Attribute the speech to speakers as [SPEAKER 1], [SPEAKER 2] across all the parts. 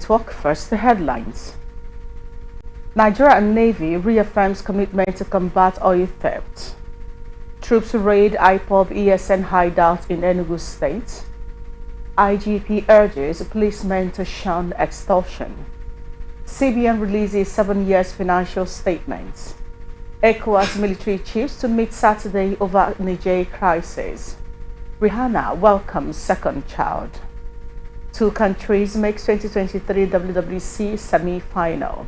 [SPEAKER 1] Network. First, the headlines. Nigeria Navy reaffirms commitment to combat oil theft. Troops raid IPOB ESN hideout in Enugu State. IGP urges policemen to shun extortion. CBN releases 7 years financial statements. ECOWAS military chiefs to meet Saturday over Niger crisis. Rihanna welcomes second child. Two countries make 2023 WWC semi-final.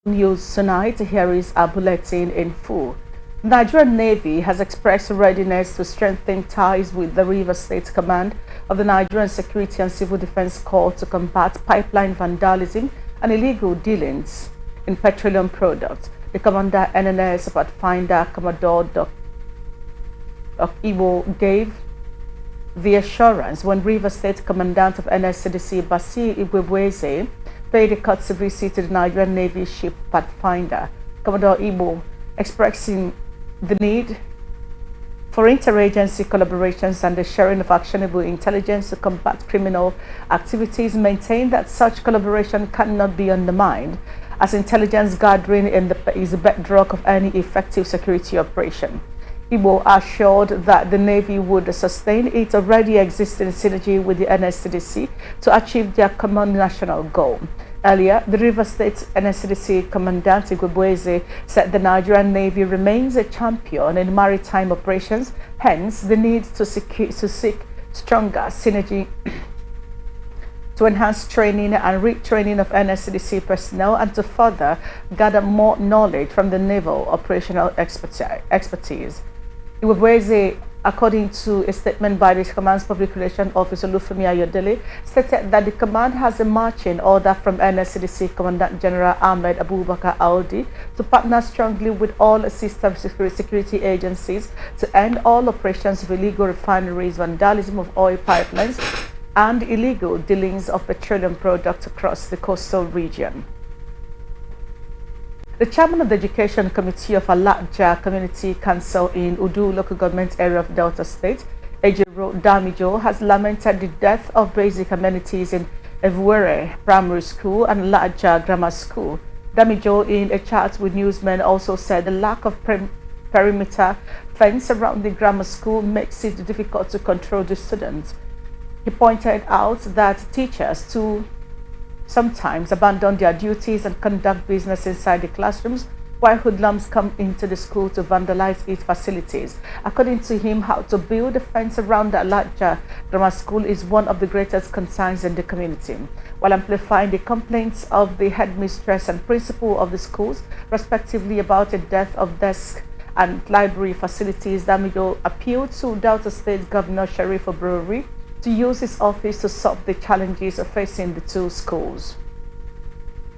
[SPEAKER 1] News tonight, here is our bulletin in full. The Nigerian Navy has expressed readiness to strengthen ties with the Rivers State Command of the Nigerian Security and Civil Defense Corps to combat pipeline vandalism and illegal dealings in petroleum products. The Commander NNS Pathfinder Commodore Dr. Iwo gave the assurance when Rivers State Commandant of NSCDC Basi Igwebweze paid a courtesy visit to the Nigerian Navy ship Pathfinder. Commodore Ibo expressing the need for interagency collaborations and the sharing of actionable intelligence to combat criminal activities, maintained that such collaboration cannot be undermined, as intelligence gathering is the bedrock of any effective security operation. Ibo assured that the Navy would sustain its already existing synergy with the NSCDC to achieve their common national goal. Earlier, the Rivers State NSCDC Commandant Igwebweze said the Nigerian Navy remains a champion in maritime operations, hence the need to seek stronger synergy to enhance training and retraining of NSCDC personnel and to further gather more knowledge from the naval operational expertise. Igwebweze, according to a statement by the command's public relations officer Lufemi Ayodele, stated that the command has a marching order from NSCDC Commandant General Ahmed Abubakar Audi to partner strongly with all sister security agencies to end all operations of illegal refineries, vandalism of oil pipelines, and illegal dealings of petroleum products across the coastal region. The chairman of the Education Committee of Alaja Community Council in Udu local government area of Delta State, Ejiro Damijo, has lamented the death of basic amenities in Evuere Primary School and Alaja Grammar School. Damijo, in a chat with newsmen, also said the lack of perimeter fence around the grammar school makes it difficult to control the students. He pointed out that teachers too sometimes abandon their duties and conduct business inside the classrooms, while hoodlums come into the school to vandalize its facilities. According to him, how to build a fence around the Alaja Grammar School is one of the greatest concerns in the community. While amplifying the complaints of the headmistress and principal of the schools, respectively, about the death of desk and library facilities, Damido appealed to Delta State Governor Sharif Obrori to use his office to solve the challenges facing the two schools.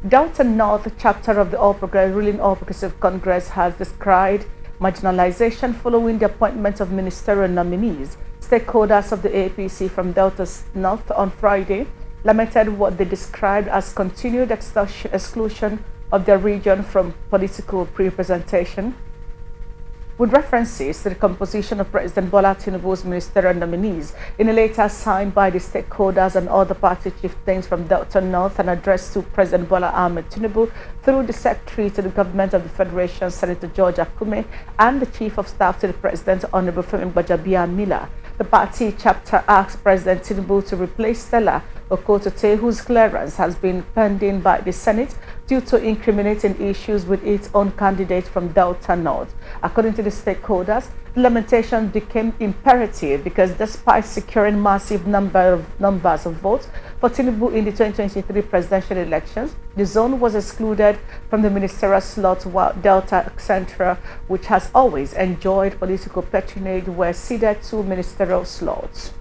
[SPEAKER 1] Delta North chapter of the ruling All Progressive Congress has described marginalization following the appointment of ministerial nominees. Stakeholders of the APC from Delta North on Friday lamented what they described as continued exclusion of their region from political representation, with references to the composition of President Bola Tinubu's ministerial nominees. In a letter signed by the stakeholders and other party chieftains from Delta North and addressed to President Bola Ahmed Tinubu through the Secretary to the Government of the Federation, Senator George Akume, and the Chief of Staff to the President, Honorable Femi Gbajabiamila, the party chapter asked President Tinubu to replace Stella Okotote, whose clearance has been pending by the Senate due to incriminating issues with its own candidate from Delta North. According to the stakeholders, the lamentation became imperative because despite securing massive numbers of votes for Tinubu in the 2023 presidential elections, the zone was excluded from the ministerial slot, while Delta Central, which has always enjoyed political patronage, were ceded 2 ministerial slots.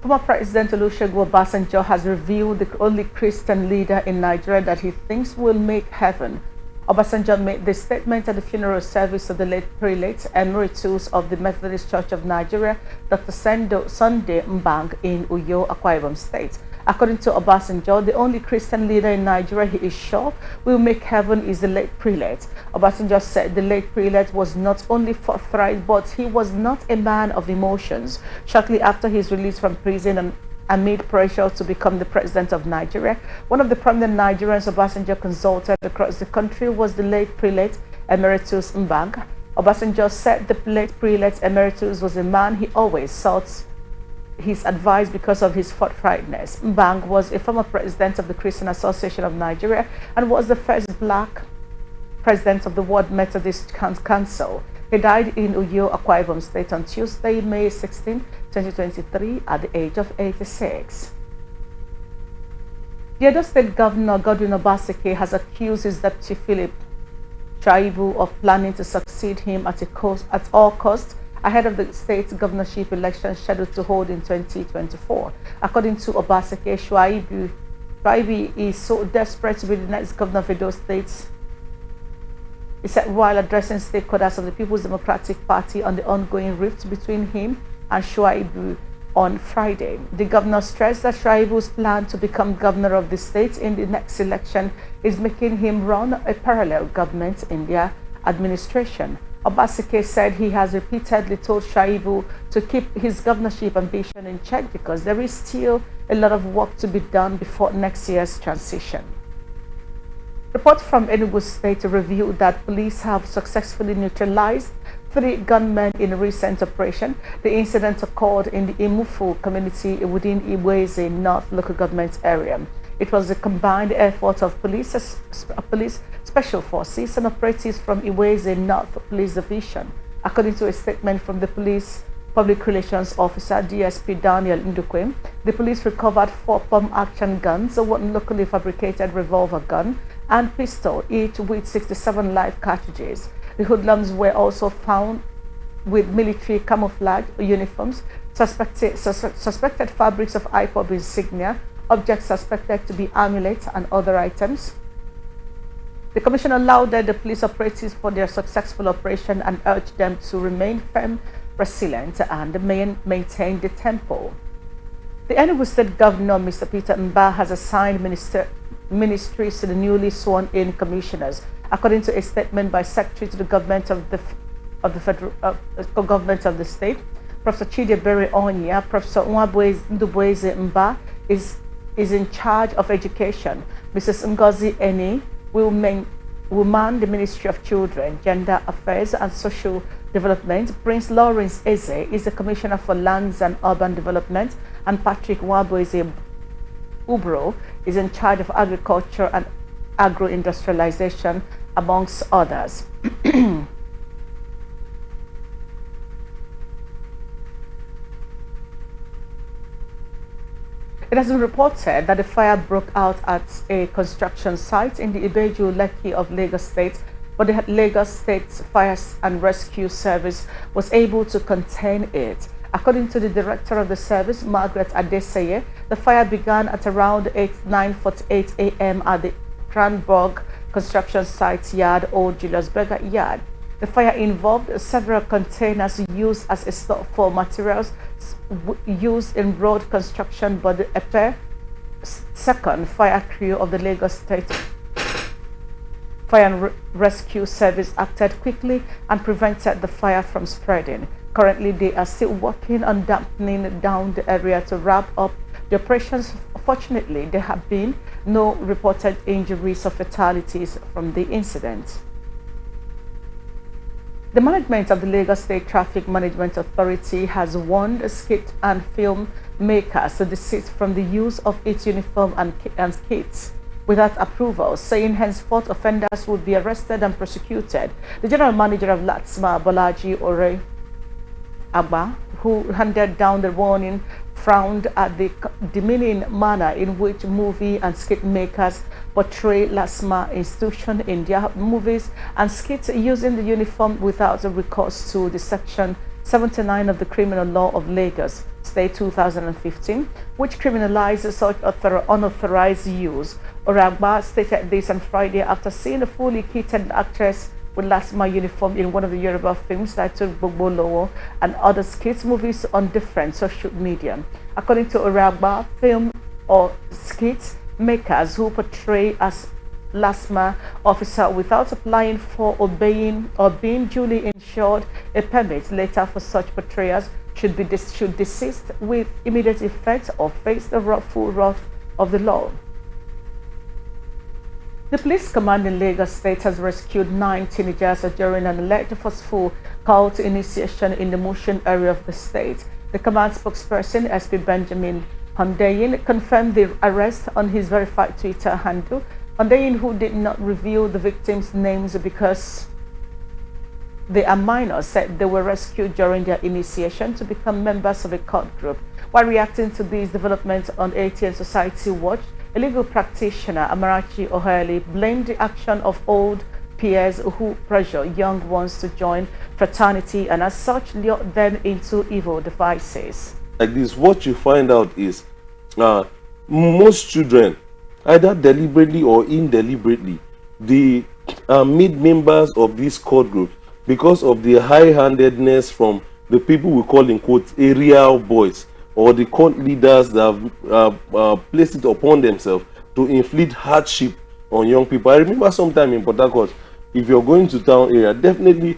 [SPEAKER 1] Former President Olusegun Obasanjo has revealed the only Christian leader in Nigeria that he thinks will make heaven Obasanjo made this statement at the funeral service of the late prelate emeritus of the Methodist Church of Nigeria, Dr. Sunday Mbang in Uyo, Akwa Ibom State. According to Obasanjo, the only Christian leader in Nigeria he is sure will make heaven is the late prelate. Obasanjo said the late prelate was not only forthright, but he was not a man of emotions. Shortly after his release from prison and amid pressure to become the president of Nigeria, one of the prominent Nigerians Obasanjo consulted across the country was the late prelate emeritus Mbang. Obasanjo said the late prelate emeritus was a man he always sought his advice because of his forthrightness. Mbang was a former president of the Christian Association of Nigeria and was the first black president of the World Methodist Council. He died in Uyo, Akwa Ibom State on Tuesday, May 16, 2023 at the age of 86. The Edo State Governor Godwin Obaseki has accused his deputy Philip Shaibu of planning to succeed him at all costs ahead of the state's governorship election scheduled to hold in 2024. According to Obaseki, Shaibu is so desperate to be the next governor of Edo State. He said while addressing stakeholders of the People's Democratic Party on the ongoing rift between him and Shaibu on Friday. The governor stressed that Shaibu's plan to become governor of the state in the next election is making him run a parallel government in their administration. Obaseki said he has repeatedly told Shaibu to keep his governorship ambition in check because there is still a lot of work to be done before next year's transition. Reports from Enugu State revealed that police have successfully neutralized 3 gunmen in a recent operation. The incident occurred in the Imufu community within Iweze North local government area. It was a combined effort of police special forces and operatives from Iweze North Police Division. According to a statement from the police public relations officer DSP Daniel Ndukwe, the police recovered 4 pump-action guns, 1 locally fabricated revolver gun, and pistol, each with 67 live cartridges. The hoodlums were also found with military camouflage uniforms, suspected fabrics of IPOB insignia, objects suspected to be amulets, and other items. The commissioner lauded the police operatives for their successful operation and urged them to remain firm, resilient, and maintain the tempo. The Enugu State Governor, Mr. Peter Mba, has assigned ministries to the newly sworn-in commissioners. According to a statement by Secretary to the Government of the Federal Government of the State, Professor Chidebere Onya, Professor Ndubueze Mba is in charge of education. Mrs. Ngozi Eni will man the Ministry of Children, Gender Affairs and Social Development. Prince Lawrence Eze is the Commissioner for Lands and Urban Development, and Patrick Nwabueze Ubro is in charge of agriculture and agro-industrialization, amongst others. It has been reported that the fire broke out at a construction site in the Ibeju Lekki of Lagos State, but the Lagos State Fire and Rescue Service was able to contain it. According to the director of the service, Margaret Adeseye, the fire began at around 9:48 a.m. at the Cranborg construction site yard, Old Julius Berger Yard. The fire involved several containers used as a store for materials used in road construction, but the second fire crew of the Lagos State Fire and Rescue Service acted quickly and prevented the fire from spreading. Currently, they are still working on dampening down the area to wrap up the operations. Fortunately, there have been no reported injuries or fatalities from the incident. The management of the Lagos State Traffic Management Authority has warned skit and film makers to desist from the use of its uniform and kits without approval, saying henceforth offenders would be arrested and prosecuted. The general manager of LATSMA, Bolaji Ore Abba, who handed down the warning, frowned at the demeaning manner in which movie and skit makers portray LATSMA institution in their movies and skits using the uniform without a recourse to the Section 79 of the Criminal Law of Lagos State 2015, which criminalizes such unauthorized use. Oragba stated this on Friday after seeing a fully kitted actress with Lasma uniform in one of the Yoruba films titled Gbogbo Lowo and other skits movies on different social media. According to Oragba, film or skits makers who portray as Lasma officer without applying for, obeying, or being duly insured a permit later for such portrayals should desist with immediate effect or face the full wrath of the law. The police command in Lagos State has rescued 9 teenagers during an alleged forceful cult initiation in the Mushin area of the state. The command spokesperson, SP Benjamin Hondeyin, confirmed the arrest on his verified Twitter handle. Hondeyin, who did not reveal the victims' names because they are minors, said they were rescued during their initiation to become members of a cult group. While reacting to these developments on ATN Society Watch, a legal practitioner, Amarachi O'Hurley, blamed the action of old peers who pressure young ones to join fraternity and as such lure them into evil devices.
[SPEAKER 2] Like this, what you find out is most children, either deliberately or indeliberately, they are made members of these cult groups because of the high-handedness from the people we call in quotes area boys, or the cult leaders that have placed it upon themselves to inflict hardship on young people. I remember sometime in Port Harcourt, if you're going to town area, definitely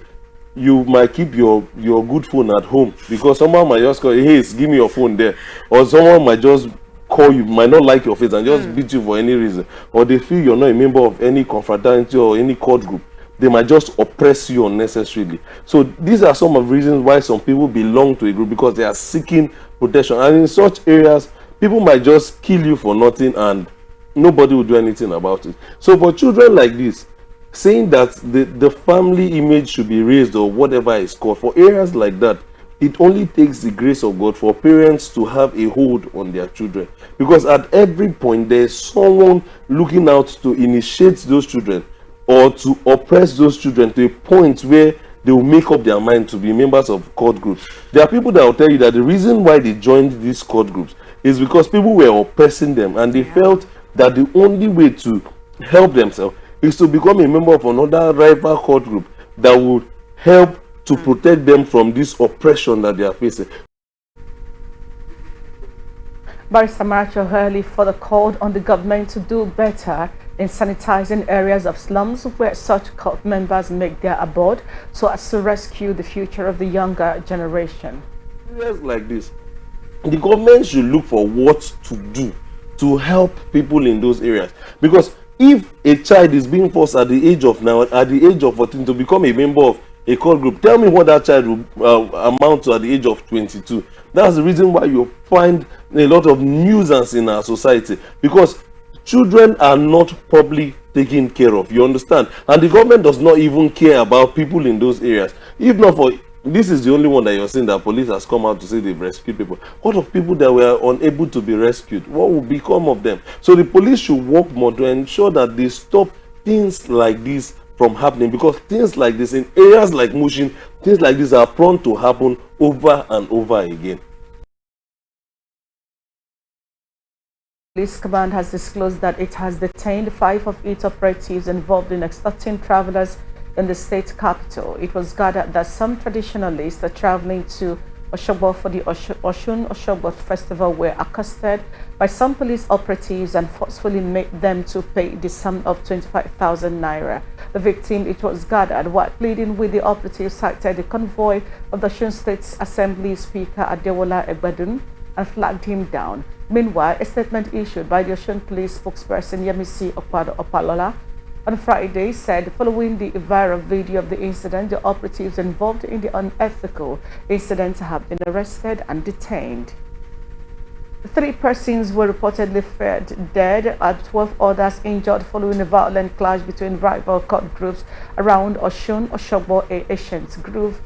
[SPEAKER 2] you might keep your good phone at home because someone might just call you, hey, give me your phone there, or someone might just call you, might not like your face and just beat you for any reason, or they feel you're not a member of any confraternity or any cult group. They might just oppress you unnecessarily. So these are some of the reasons why some people belong to a group, because they are seeking protection. And in such areas, people might just kill you for nothing and nobody will do anything about it. So for children like this, saying that the family image should be raised or whatever is called, for areas like that, it only takes the grace of God for parents to have a hold on their children. Because at every point, there's someone looking out to initiate those children or to oppress those children to a point where they will make up their mind to be members of cult groups. There are people that will tell you that the reason why they joined these cult groups is because people were oppressing them and they felt that the only way to help themselves is to become a member of another rival cult group that would help to protect them from this oppression that they are facing.
[SPEAKER 1] Barrister Maracho Hurley further called on the government to do better in sanitizing areas of slums where such cult members make their abode so as to rescue the future of the younger generation.
[SPEAKER 2] Areas like this, the government should look for what to do to help people in those areas, because if a child is being forced at the age of 14 to become a member of a cult group, tell me what that child will amount to at the age of 22. That's the reason why you find a lot of nuisance in our society, because children are not properly taken care of, you understand? And the government does not even care about people in those areas. If not for, this is the only one that you're saying that police has come out to say they've rescued people. What of people that were unable to be rescued? What will become of them? So the police should work more to ensure that they stop things like this from happening, because things like this in areas like Mushin, things like this are prone to happen over and over again.
[SPEAKER 1] Police command has disclosed that it has detained 5 of its operatives involved in extorting travelers in the state capital. It was gathered that some traditionalists are traveling to Oshogbo for the Oshun-Oshogbo festival were accosted by some police operatives and forcefully made them to pay the sum of 25,000 naira. The victim, it was gathered, while pleading with the operatives, cited the convoy of the Osun State Assembly Speaker Adewola Egbedun and flagged him down. Meanwhile, a statement issued by the Osun Police spokesperson Yemisi Opalola on Friday said, following the viral video of the incident, the operatives involved in the unethical incident have been arrested and detained. 3 persons were reportedly found dead and 12 others injured following a violent clash between rival cult groups around Osun-Oshogbo Ancient Grove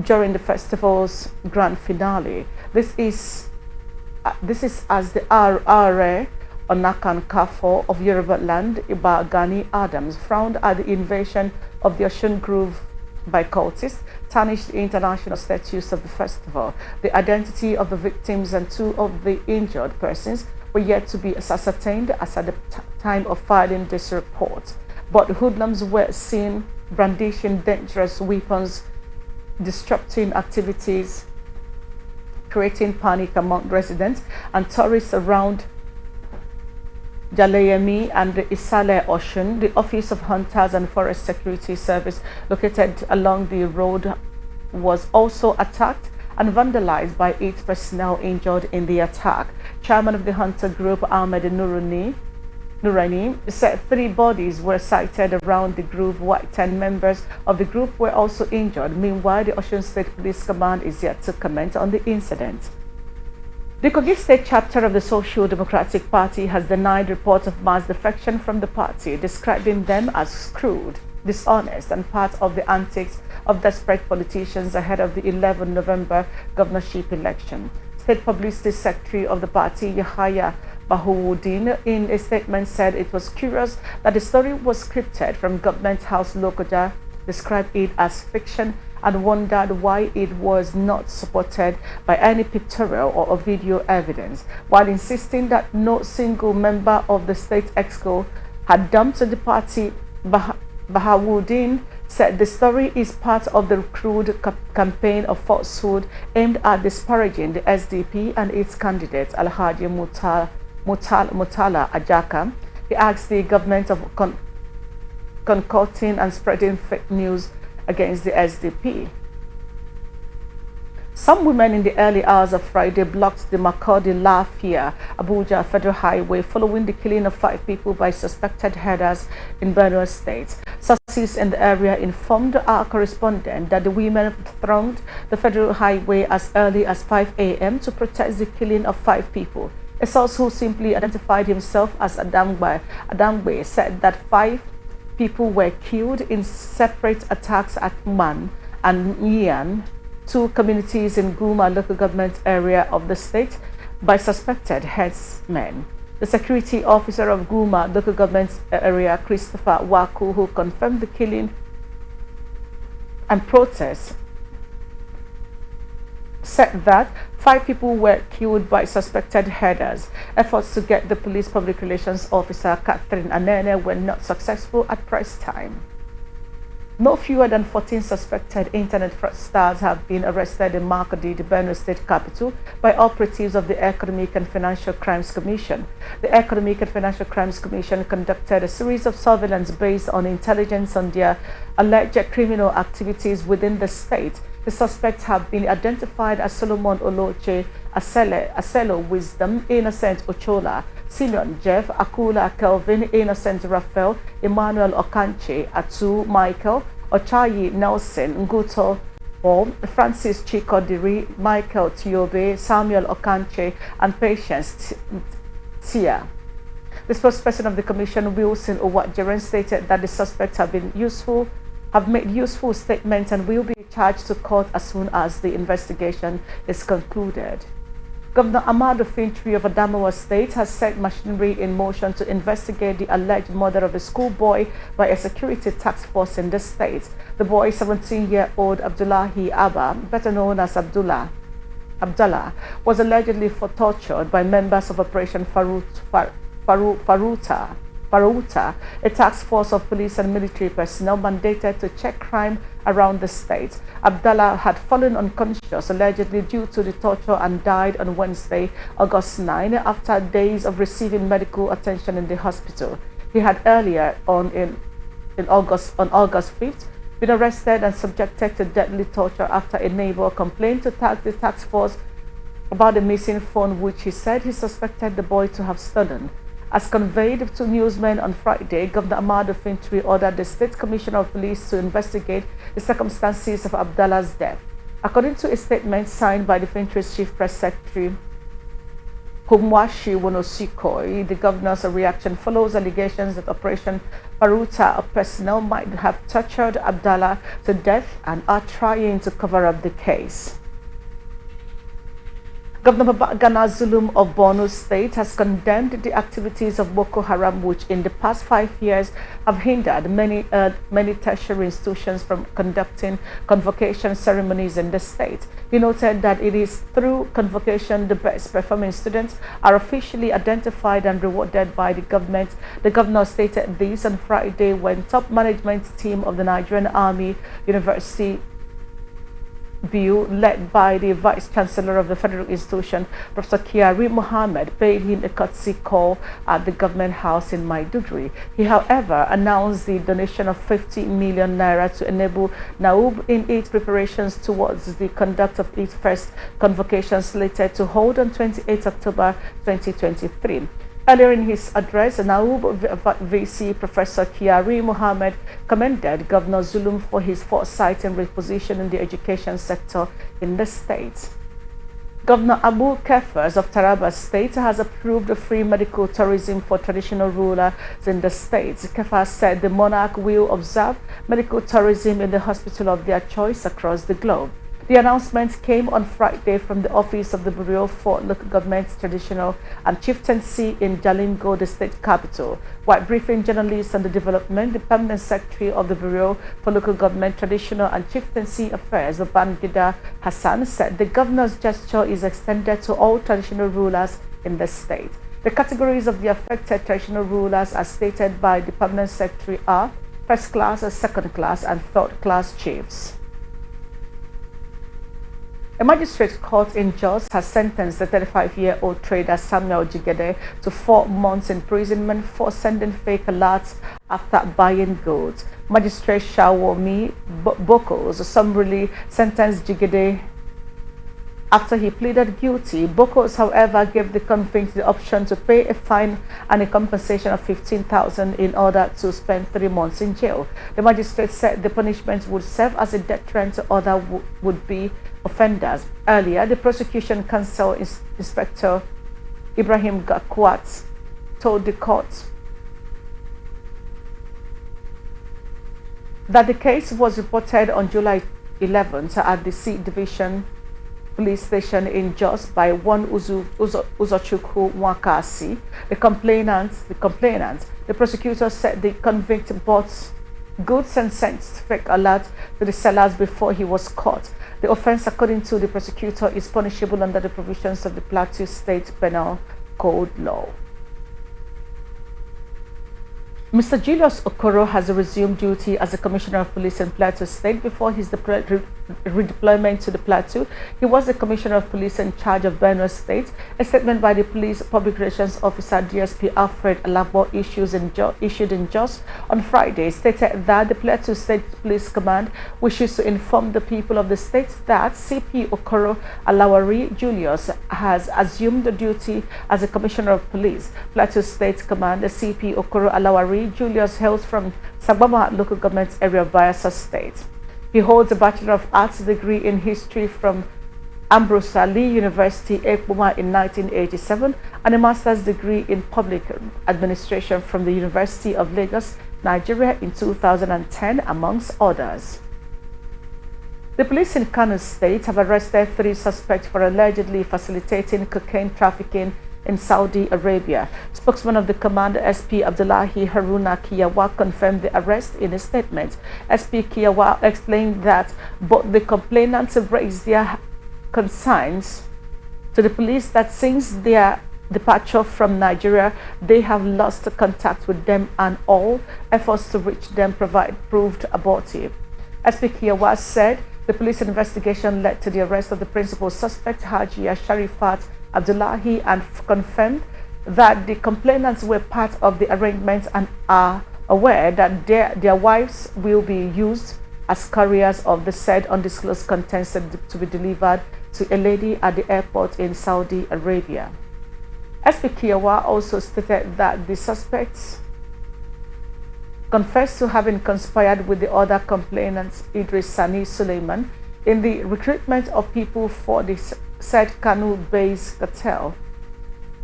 [SPEAKER 1] during the festival's grand finale. This is as the RRA Onakan Kafo of Yoruba land, Iba Gani Adams, frowned at the invasion of the Osun Grove by cultists tarnished the international status of the festival. The identity of the victims and two of the injured persons were yet to be ascertained as at the time of filing this report. But hoodlums were seen brandishing dangerous weapons, disrupting activities, creating panic among residents and tourists around Jalayemi and the Isale Ocean. The Office of Hunters and Forest Security Service, located along the road, was also attacked and vandalized, by 8 personnel injured in the attack. Chairman of the hunter group, Ahmed Nurani, said 3 bodies were sighted around the group, while 10 members of the group were also injured. Meanwhile, the Ocean State Police Command is yet to comment on the incident. The Kogi State chapter of the Social Democratic Party has denied reports of mass defection from the party, describing them as crude, dishonest, and part of the antics of desperate politicians ahead of the 11 November governorship election. State Publicity Secretary of the party, Yahaya Bahouddin, in a statement said it was curious that the story was scripted from Government House Lokoja, described it as fiction, and wondered why it was not supported by any pictorial or video evidence, while insisting that no single member of the state exco had dumped the party. Bahouddin said the story is part of the crude campaign of falsehood aimed at disparaging the SDP and its candidate, Alhaji Mutala Ajaka. He asked the government of concocting and spreading fake news against the SDP. Some women in the early hours of Friday blocked the Makurdi-Lafia Abuja Federal Highway following the killing of 5 people by suspected herders in Benue State. Sources in the area informed our correspondent that the women thronged the Federal Highway as early as 5 a.m. to protest the killing of 5 people. A source who simply identified himself as Adamwe said that 5 people were killed in separate attacks at Man and Nyan, 2 communities in Guma local government area of the state, by suspected herdsmen. The security officer of Guma local government area, Christopher Waku, who confirmed the killing and protests, said that 5 people were killed by suspected herders. Efforts to get the police public relations officer, Catherine Anene, were not successful at press time. No fewer than 14 suspected internet fraudsters have been arrested in Makurdi, the Benue State capital, by operatives of the Economic and Financial Crimes Commission. The Economic and Financial Crimes Commission conducted a series of surveillance based on intelligence on their alleged criminal activities within the state. The suspects have been identified as Solomon Oloche, Aselo Wisdom, Innocent Ochola, Simeon Jeff, Akula Kelvin, Innocent Raphael, Emmanuel Okanche, Atu Michael, Ochayi Nelson, Nguto Paul, Francis Chikodiri, Michael Tiobe, Samuel Okanche, and Patience Tia. The spokesperson of the commission, Wilson Owatjeren, stated that the suspects have made useful statements and will be charged to court as soon as the investigation is concluded. Governor Amadu Fintri of Adamawa State has set machinery in motion to investigate the alleged murder of a schoolboy by a security task force in the state. The boy, 17-year-old Abdullahi Abba, better known as Abdullah, was allegedly tortured by members of Operation Faruta, a task force of police and military personnel mandated to check crime around the state. Abdallah had fallen unconscious, allegedly due to the torture, and died on Wednesday, August 9, after days of receiving medical attention in the hospital. He had earlier on August 5th been arrested and subjected to deadly torture after a neighbor complained to the task force about a missing phone, which he said he suspected the boy to have stolen. As conveyed to newsmen on Friday, Governor Amadu Fintri ordered the State Commissioner of Police to investigate the circumstances of Abdallah's death. According to a statement signed by the Fintri's Chief Press Secretary, Humwashi Wonosikoi, the governor's reaction follows allegations that Operation Faruta personnel might have tortured Abdallah to death and are trying to cover up the case. Governor Babagana Zulum of Borno State has condemned the activities of Boko Haram, which in the past 5 years have hindered many tertiary institutions from conducting convocation ceremonies in the state. He noted that it is through convocation the best performing students are officially identified and rewarded by the government. The governor stated this on Friday when top management team of the Nigerian Army University Bill, led by the Vice Chancellor of the Federal Institution, Professor Kiari Mohammed, paid him a courtesy call at the government house in Maiduguri. He, however, announced the donation of 50 million naira to enable NAUB in its preparations towards the conduct of its first convocation slated to hold on 28 October 2023. Earlier in his address, NAUB VC Professor Kiari Mohammed commended Governor Zulum for his foresight in repositioning the education sector in the state. Governor Abu Kefers of Taraba State has approved free medical tourism for traditional rulers in the state. Kefers said the monarch will observe medical tourism in the hospital of their choice across the globe. The announcement came on Friday from the office of the Bureau for Local Government, Traditional and Chieftaincy in Jalingo, the state capital. While briefing journalists on the development, the permanent secretary of the Bureau for Local Government, Traditional and Chieftaincy Affairs, Babangida Hassan, said the governor's gesture is extended to all traditional rulers in the state. The categories of the affected traditional rulers, as stated by the permanent secretary, are first class, second class, and third class chiefs. A magistrate court in Jos has sentenced the 35-year-old trader Samuel Jigede to 4 months imprisonment for sending fake alerts after buying goods. Magistrate Shawomi Bokos summarily sentenced Jigede after he pleaded guilty. Bokos, however, gave the convict the option to pay a fine and a compensation of 15,000 in order to spend 3 months in jail. The magistrate said the punishment would serve as a deterrent to other would-be offenders. Earlier, the prosecution counsel Inspector Ibrahim Gakwat told the court that the case was reported on July 11th at the C Division Police Station in Jos by one Uzochukwu Nwakasi. The prosecutor said the convict bought goods and sent fake alerts to the sellers before he was caught. The offense, according to the prosecutor, is punishable under the provisions of the Plateau State Penal Code law. Mr. Julius Okoro has resumed duty as a Commissioner of Police in Plateau State before his redeployment to the Plateau. He was the Commissioner of Police in charge of Benue State. A statement by the Police Public Relations Officer DSP Alfred Alabo issued in Jos on Friday stated that the Plateau State Police Command wishes to inform the people of the state that CP Okoro Alawari Julius has assumed duty as a Commissioner of Police. Plateau State Commander CP Okoro Alawari Julius hails from Sabama local government area of Bayelsa State. He holds a Bachelor of Arts degree in History from Ambrose Ali University, Ekpoma in 1987 and a Master's degree in Public Administration from the University of Lagos, Nigeria in 2010, amongst others. The police in Kano State have arrested 3 suspects for allegedly facilitating cocaine trafficking in Saudi Arabia. Spokesman of the command, SP Abdullahi Haruna Kiyawa, confirmed the arrest in a statement. SP Kiyawa explained that both the complainants raised their concerns to the police that since their departure from Nigeria, they have lost contact with them and all efforts to reach them proved abortive. SP Kiyawa said the police investigation led to the arrest of the principal suspect, Hajia Sharifat Abdullahi, and confirmed that the complainants were part of the arrangement and are aware that their wives will be used as carriers of the said undisclosed contents to be delivered to a lady at the airport in Saudi Arabia. SP Kiyawa also stated that the suspects confessed to having conspired with the other complainants, Idris Sani Suleiman, in the recruitment of people for the said Kanu-based cartel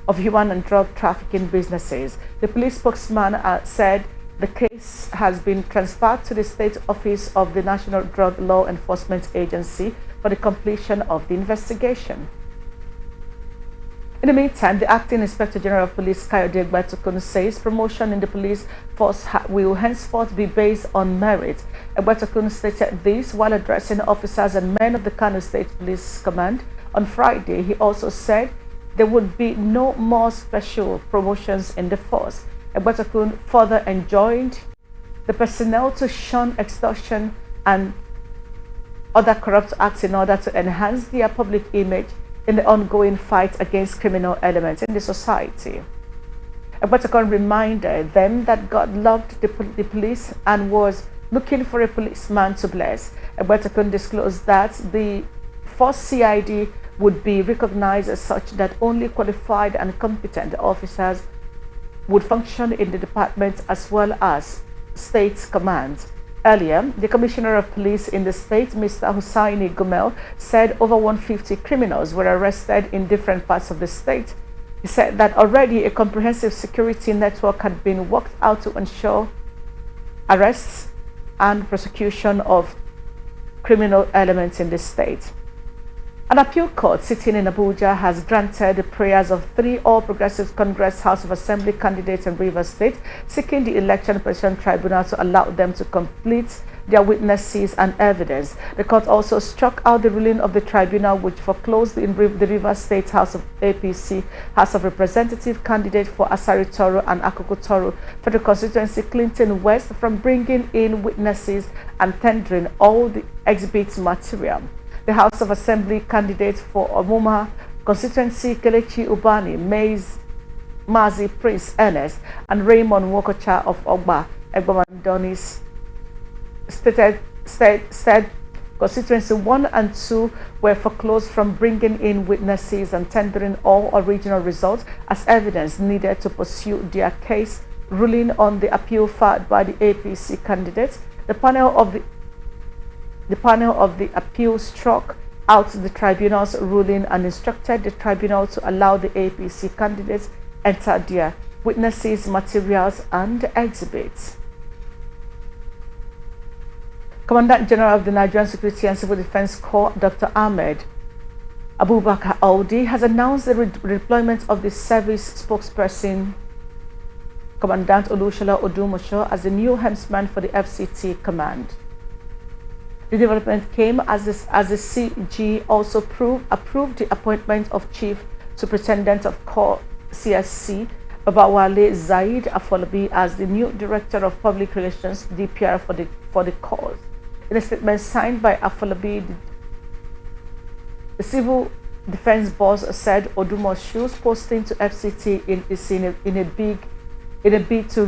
[SPEAKER 1] of human and drug trafficking businesses. The police spokesman said the case has been transferred to the State Office of the National Drug Law Enforcement Agency for the completion of the investigation. In the meantime, the Acting Inspector General of Police, Kayode Egbetukun, says promotion in the police force will henceforth be based on merit. Egbetukun stated this while addressing officers and men of the Kano State Police Command on Friday. He also said there would be no more special promotions in the force. Egbetukun further enjoined the personnel to shun extortion and other corrupt acts in order to enhance their public image in the ongoing fight against criminal elements in the society. Egbetukun reminded them that God loved the police and was looking for a policeman to bless. Egbetukun disclosed that the first CID would be recognized as such that only qualified and competent officers would function in the department as well as state commands. Earlier, the Commissioner of Police in the state, Mr. Hussaini Gumel, said over 150 criminals were arrested in different parts of the state. He said that already a comprehensive security network had been worked out to ensure arrests and prosecution of criminal elements in the state. An appeal court sitting in Abuja has granted the prayers of 3 All Progressives Congress House of Assembly candidates in Rivers State, seeking the Election Petition Tribunal to allow them to complete their witnesses and evidence. The court also struck out the ruling of the tribunal which foreclosed the Rivers State House of APC House of Representative candidate for Asari Toro and Akoko Toro Federal Constituency Clinton West from bringing in witnesses and tendering all the exhibit material. The House of Assembly candidates for Omuma constituency, Kelechi Ubani, Mazi Prince Ernest, and Raymond Wokocha of Ogba, Egbomandonis, said constituency 1 and 2 were foreclosed from bringing in witnesses and tendering all original results as evidence needed to pursue their case. Ruling on the appeal filed by the APC candidates, the panel of the appeal struck out the tribunal's ruling and instructed the tribunal to allow the APC candidates enter their witnesses, materials, and exhibits. Commandant General of the Nigerian Security and Civil Defense Corps, Dr. Ahmed Abubakar Audi, has announced the redeployment of the service spokesperson, Commandant Olushola Odumosho, as the new helmsman for the FCT command. The development came as the CG also approved the appointment of Chief Superintendent of Corps CSC Babawale Zaid Afolabi as the new Director of Public Relations DPR for the Corps. In a statement signed by Afolabi, the Civil Defense Boss said Odumosho's posting to FCT is in a bid to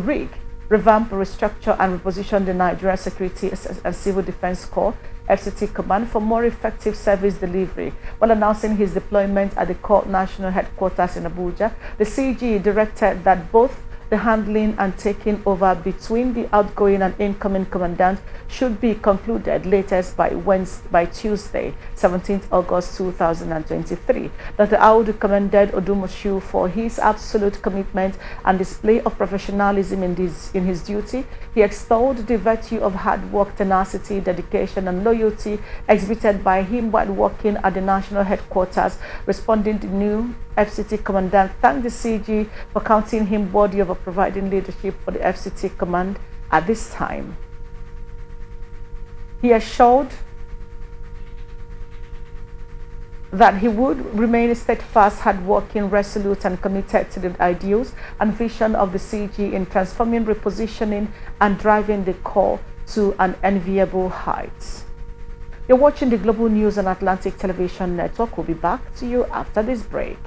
[SPEAKER 1] revamp, restructure, and reposition the Nigerian Security and Civil Defense Corps FCT Command for more effective service delivery. While announcing his deployment at the Corps National Headquarters in Abuja, the CG directed that both the handling and taking over between the outgoing and incoming commandant should be concluded latest by Tuesday, 17th August 2023. Dr. Audu commended Odumosho for his absolute commitment and display of professionalism in his duty. He extolled the virtue of hard work, tenacity, dedication, and loyalty exhibited by him while working at the national headquarters. Responding to the new FCT commandant thanked the CG for counting him worthy of providing leadership for the FCT command at this time. He assured that he would remain steadfast, hardworking, resolute, and committed to the ideals and vision of the CG in transforming, repositioning, and driving the Corps to an enviable height. You're watching the Global News on Atlantic Television Network. We'll be back to you after this break.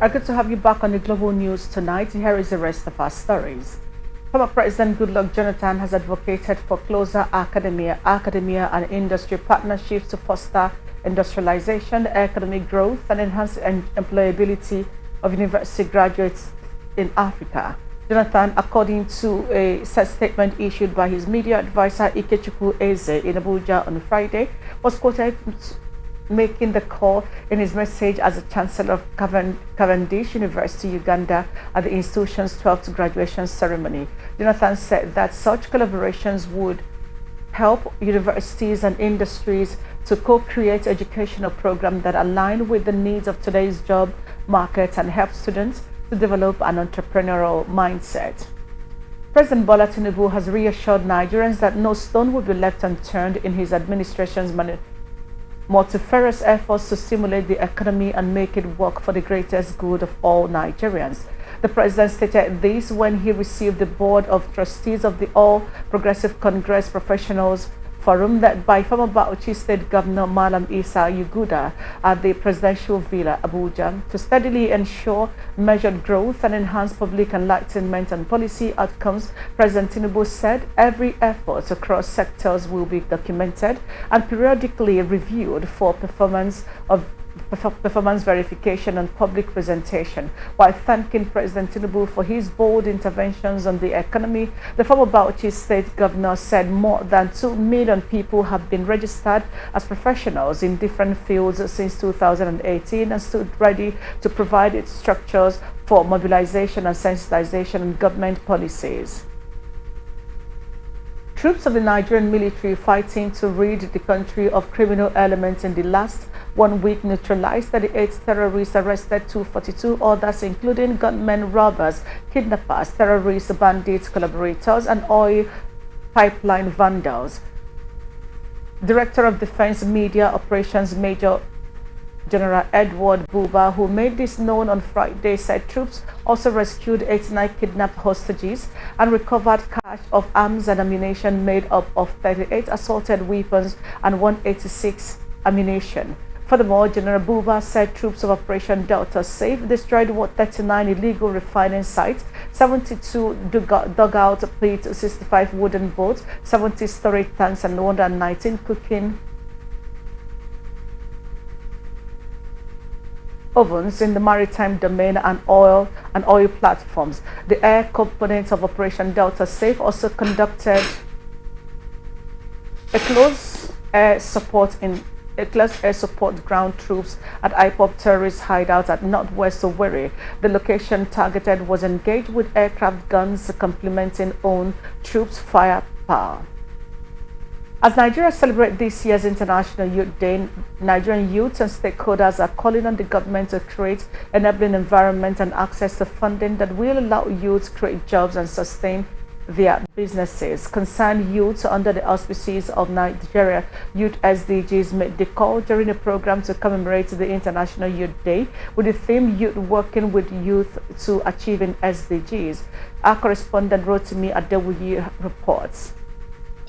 [SPEAKER 1] Right, good to have you back on the Global News tonight. Here is the rest of our stories. Former President Goodluck Jonathan has advocated for closer academia and industry partnerships to foster industrialization, economic growth, and enhance employability of university graduates in Africa. Jonathan, according to a statement issued by his media advisor Ikechukwu Eze in Abuja on Friday, was quoted making the call in his message as a Chancellor of Cavendish University, Uganda, at the institution's 12th graduation ceremony. Jonathan said that such collaborations would help universities and industries to co-create educational programs that align with the needs of today's job market and help students to develop an entrepreneurial mindset. President Bola Tinubu has reassured Nigerians that no stone will be left unturned in his administration's multifarious efforts to stimulate the economy and make it work for the greatest good of all Nigerians. The president stated this when he received the board of trustees of the All Progressive Congress Professionals Forum led by former Bauchi State Governor Malam Isa Yuguda at the Presidential Villa, Abuja, to steadily ensure measured growth and enhance public enlightenment and policy outcomes. President Tinubu said every effort across sectors will be documented and periodically reviewed for performance verification and public presentation. While thanking President Tinubu for his bold interventions on the economy, the former Bauchi State Governor said more than 2 million people have been registered as professionals in different fields since 2018 and stood ready to provide its structures for mobilization and sensitization in government policies. Troops of the Nigerian military fighting to rid the country of criminal elements in the last 1 week neutralized 38 terrorists, arrested 242 others, including gunmen, robbers, kidnappers, terrorists, bandits, collaborators, and oil pipeline vandals. Director of Defense Media Operations Major General Edward Buba, who made this known on Friday, said troops also rescued 89 kidnapped hostages and recovered cache of arms and ammunition made up of 38 assaulted weapons and 186 ammunition. Furthermore, General Buba said troops of Operation Delta Safe destroyed 39 illegal refining sites, 72 dugout pits, 65 wooden boats, 70 storage tanks, and 119 cooking ovens in the maritime domain and oil platforms. The air component of Operation Delta Safe also conducted a close air support ground troops at IPOP terrorist hideout at northwest Owerri. The location targeted was engaged with aircraft guns complementing own troops' firepower. As Nigeria celebrates this year's International Youth Day, Nigerian youths and stakeholders are calling on the government to create enabling environment and access to funding that will allow youths create jobs and sustain their businesses. Concerned youths under the auspices of Nigeria Youth SDGs made the call during a program to commemorate the International Youth Day with the theme Youth Working with Youth to Achieving SDGs. Our correspondent Rotimi Adewuyi reports.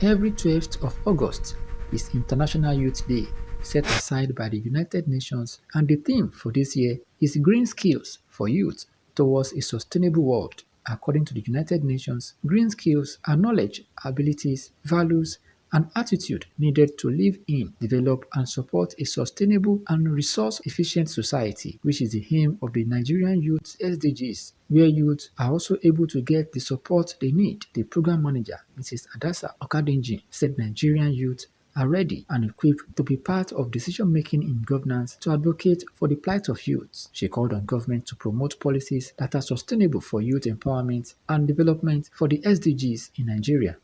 [SPEAKER 3] Every 12th of August is International Youth Day, set aside by the United Nations, and the theme for this year is Green Skills for Youth Towards a Sustainable World. According to the United Nations, green skills are knowledge, abilities, values, and attitude needed to live in, develop, and support a sustainable and resource-efficient society, which is the aim of the Nigerian Youth SDGs, where youth are also able to get the support they need. The program manager, Mrs. Adasa Okadenji, said Nigerian youth are ready and equipped to be part of decision-making in governance to advocate for the plight of youths. She called on government to promote policies that are sustainable for youth empowerment and development for the SDGs in Nigeria.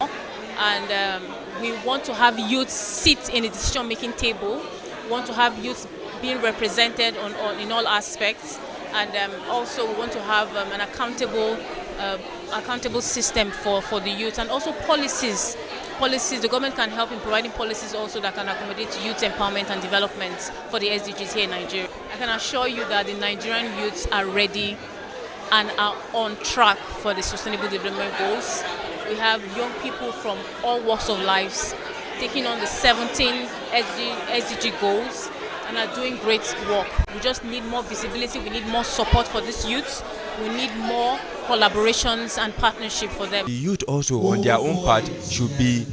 [SPEAKER 4] And we want to have youth sit in the decision-making table. We want to have youth being represented in all aspects, and also we want to have an accountable system for the youth, and also policies. The government can help in providing policies also that can accommodate youth empowerment and development for the SDGs here in Nigeria. I can assure you that the Nigerian youths are ready and are on track for the Sustainable Development Goals. We have young people from all walks of life taking on the 17 SDG goals, and are doing great work. We just need more visibility, we need more support for these youths, we need more collaborations and partnership for them.
[SPEAKER 5] The youth also on their own part should be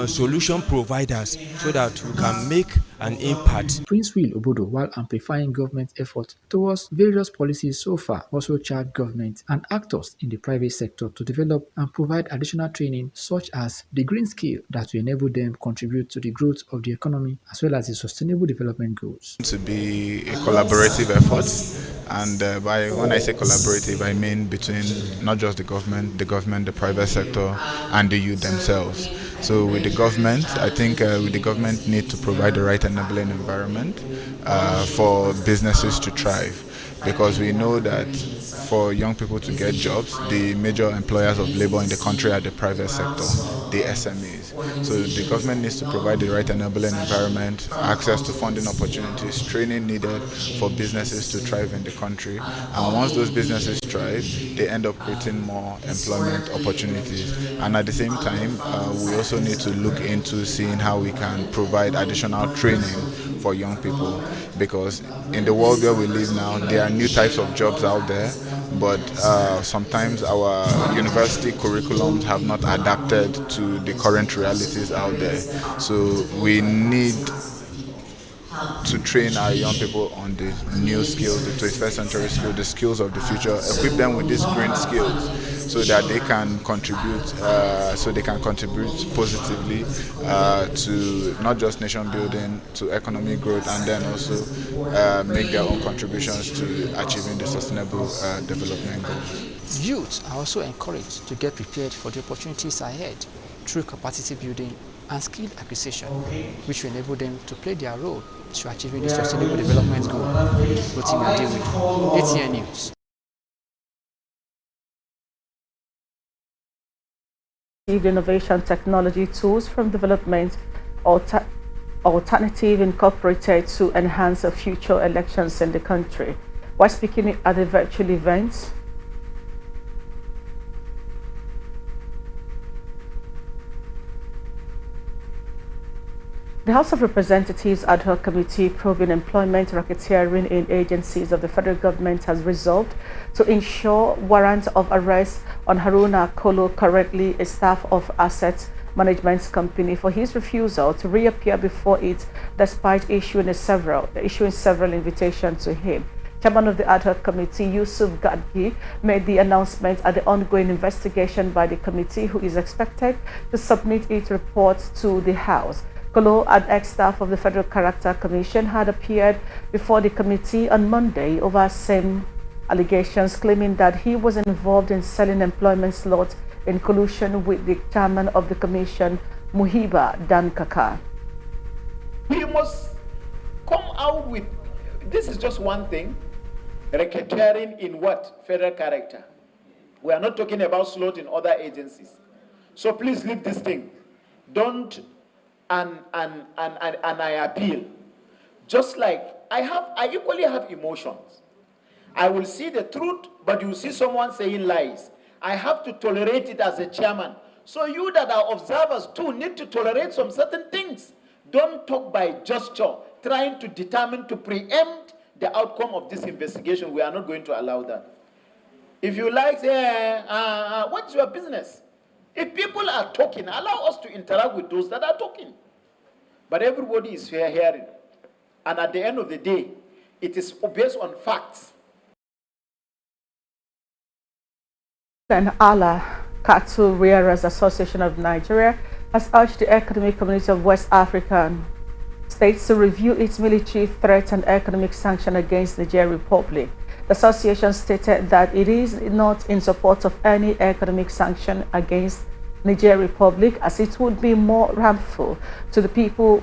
[SPEAKER 5] solution providers so that we can make an impact.
[SPEAKER 3] Prince Will Obodo, while amplifying government efforts towards various policies so far, also charged government and actors in the private sector to develop and provide additional training such as the green skill that will enable them contribute to the growth of the economy as well as the sustainable development goals.
[SPEAKER 6] To be a collaborative effort, and when I say collaborative, I mean between not just the government, the private sector, and the youth themselves. So with the government, I think with the government need to provide the right enabling environment for businesses to thrive, because we know that for young people to get jobs, the major employers of labor in the country are the private sector, the SMEs. So the government needs to provide the right enabling environment, access to funding opportunities, training needed for businesses to thrive in the country. And once those businesses thrive, they end up creating more employment opportunities. And at the same time, we also need to look into seeing how we can provide additional training for young people, because in the world where we live now, there are new types of jobs out there, but sometimes our university curriculums have not adapted to the current realities out there. So we need to train our young people on the new skills, the 21st century skills, the skills of the future, equip them with these green skills so that they can contribute, positively to not just nation building, to economic growth, and then also make their own contributions to achieving the sustainable development goals.
[SPEAKER 3] Youths are also encouraged to get prepared for the opportunities ahead through capacity building and skill acquisition, which will enable them to play their role to achieving the sustainable development goal. Rotimi Adewi, ATN News.
[SPEAKER 1] Innovation technology tools from development alternative incorporated to enhance future elections in the country. While speaking at the virtual event, the House of Representatives Ad Hoc Committee probing employment racketeering in agencies of the federal government has resolved to ensure warrant of arrest on Haruna Kolo, currently a staff of Asset Management Company, for his refusal to reappear before it despite issuing several invitations to him. Chairman of the Ad Hoc Committee, Yusuf Gadgi, made the announcement at the ongoing investigation by the committee, who is expected to submit its report to the House. Kolo, an ex-staff of the Federal Character Commission, had appeared before the committee on Monday over same allegations, claiming that he was involved in selling employment slots in collusion with the chairman of the commission, Muhiba Dankaka.
[SPEAKER 7] We must come out with, this is just one thing, racketeering in what? Federal character. We are not talking about slot in other agencies. So please leave this thing. Don't, and I appeal. Just like I equally have emotions. I will see the truth, but you see someone saying lies. I have to tolerate it as a chairman. So you that are observers too need to tolerate some certain things. Don't talk by gesture, trying to determine, to preempt the outcome of this investigation. We are not going to allow that. If you like, say, what's your business? If people are talking, allow us to interact with those that are talking. But everybody is fair hearing. And at the end of the day, it is based on facts.
[SPEAKER 1] And Allah Cattle Rearers Association of Nigeria has urged the economic community of West African states to review its military threat and economic sanction against the Niger Republic. The association stated that it is not in support of any economic sanction against Niger Republic, as it would be more harmful to the people,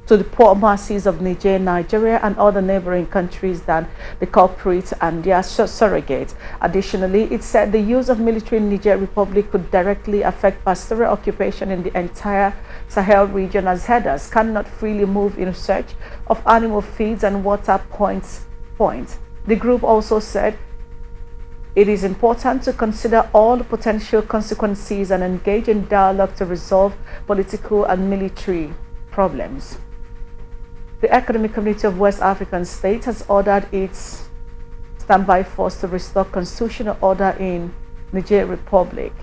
[SPEAKER 1] to the poor masses of Nigeria and other neighboring countries than the culprits and their surrogates. Additionally, it said the use of military in Niger Republic could directly affect pastoral occupation in the entire Sahel region, as herders cannot freely move in search of animal feeds and water points. The group also said it is important to consider all potential consequences and engage in dialogue to resolve political and military problems. The Economic Community of West African States has ordered its standby force to restore constitutional order in Niger Republic.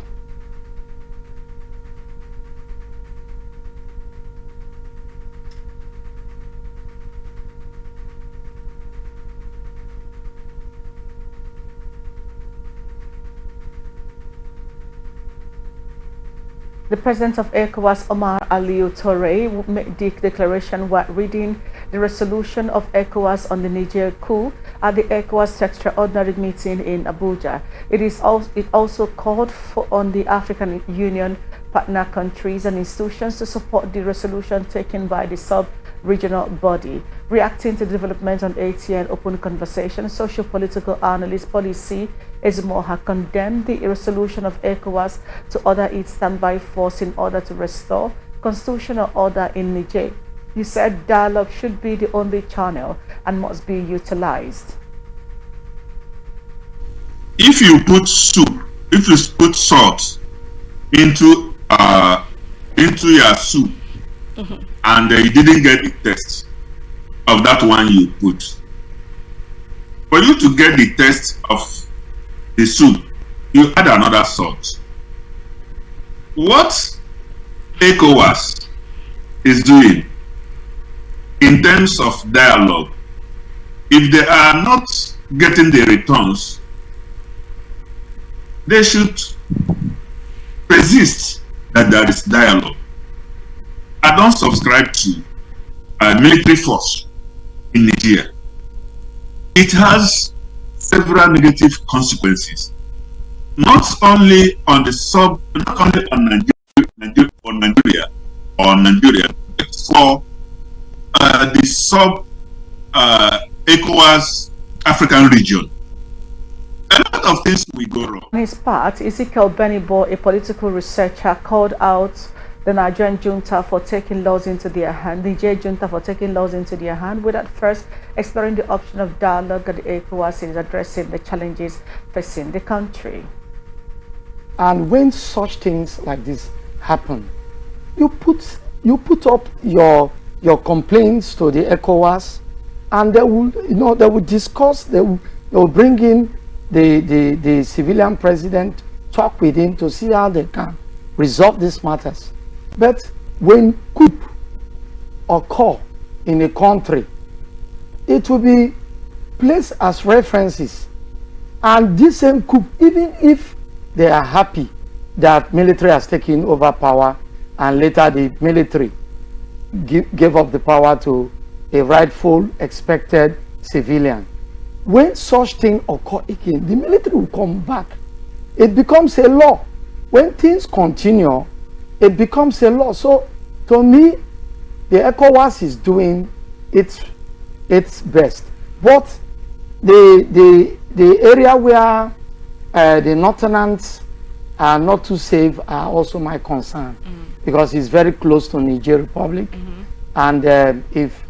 [SPEAKER 1] The president of ECOWAS, Omar Aliou Touré, made the declaration while reading the resolution of ECOWAS on the Niger coup at the ECOWAS extraordinary meeting in Abuja. It also called on the African Union partner countries and institutions to support the resolution taken by the sub-regional body. Reacting to developments on ATN Open Conversation, socio-political analyst Policy Ezmoha condemned the resolution of ECOWAS to order its standby force in order to restore constitutional order in Niger. He said dialogue should be the only channel and must be utilized.
[SPEAKER 8] If you put salt into your soup, and you didn't get the taste of that one you put, for you to get the taste of the soup, you add another salt. What ECOWAS is doing in terms of dialogue, if they are not getting the returns, they should persist that there is dialogue. I don't subscribe to military force in Nigeria. It has several negative consequences, not only on Nigeria, but for the ECOWAS African region. A lot of things will go wrong.
[SPEAKER 1] On his part, Ezekiel Benibo, a political researcher, called out the Nigerian junta for taking laws into their hand, without first exploring the option of dialogue at the ECOWAS in addressing the challenges facing the country.
[SPEAKER 9] And when such things like this happen, you put up your complaints to the ECOWAS, and they will discuss. They will bring in the civilian president, talk with him to see how they can resolve these matters. But when coup occur in a country, it will be placed as references, and this same coup, even if they are happy that military has taken over power and later the military gave up the power to a rightful expected civilian, when such thing occur again, the military will come back. It becomes a law. When things continue, it becomes a law. So to me, the ECOWAS is doing its best. But the area where the Northerners are not too safe are also my concern, because it's very close to Niger Republic, and if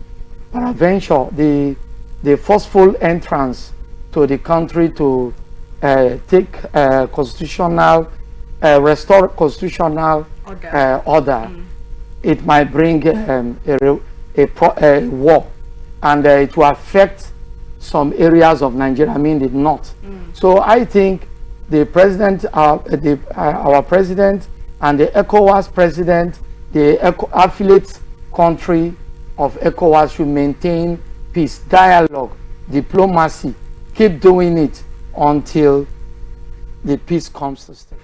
[SPEAKER 9] peradventure the forceful entrance to the country to take restore constitutional order, it might bring a war, and it will affect some areas of Nigeria, I mean the north. So I think the president, our president, and the ECOWAS president, the affiliate country of ECOWAS should maintain peace, dialogue, diplomacy, keep doing it until the peace comes to stay.